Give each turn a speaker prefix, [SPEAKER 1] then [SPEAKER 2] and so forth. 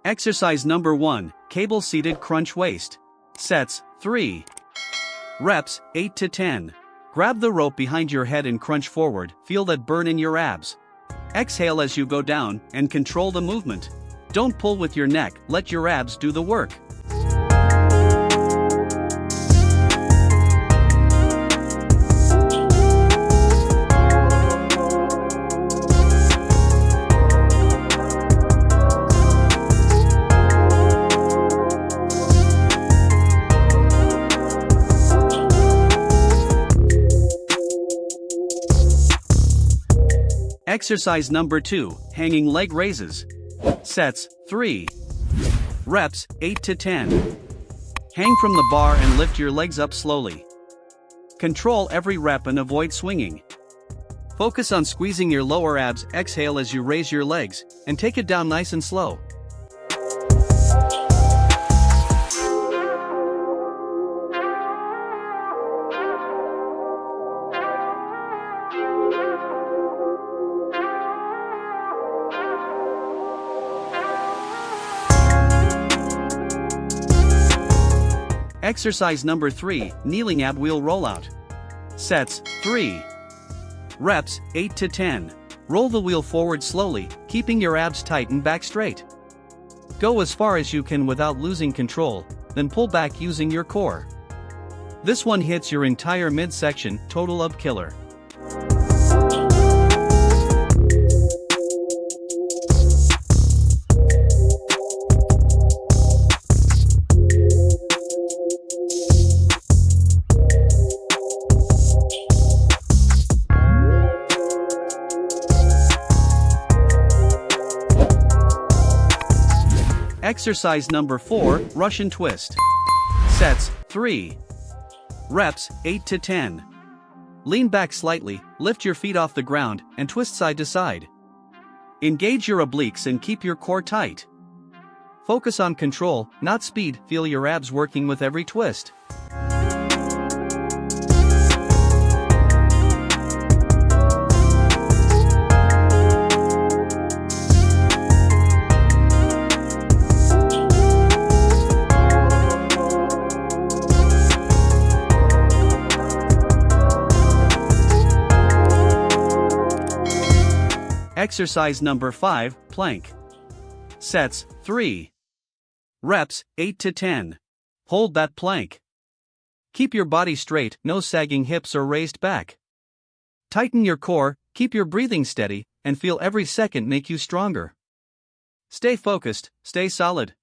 [SPEAKER 1] Exercise number 1, cable-seated crunch waist. Sets, 3. Reps, 8 to 10. Grab the rope behind your head and crunch forward, feel that burn in your abs. Exhale as you go down, and control the movement. Don't pull with your neck, let your abs do the work. Exercise number 2, hanging leg raises. Sets, 3. Reps, 8 to 10. Hang from the bar and lift your legs up slowly. Control every rep and avoid swinging. Focus on squeezing your lower abs. Exhale as you raise your legs, and take it down nice and slow. Exercise number 3, kneeling ab wheel rollout. Sets, 3. Reps, 8 to 10. Roll the wheel forward slowly, keeping your abs tight and back straight. Go as far as you can without losing control, then pull back using your core. This one hits your entire midsection, total ab killer. Exercise number 4, Russian twist. Sets, 3. Reps, 8 to 10. Lean back slightly, lift your feet off the ground, and twist side to side. Engage your obliques and keep your core tight. Focus on control, not speed. Feel your abs working with every twist. Exercise number 5, plank. Sets, 3. Reps, 8 to 10. Hold that plank. Keep your body straight, no sagging hips or raised back. Tighten your core, keep your breathing steady, and feel every second make you stronger. Stay focused, stay solid.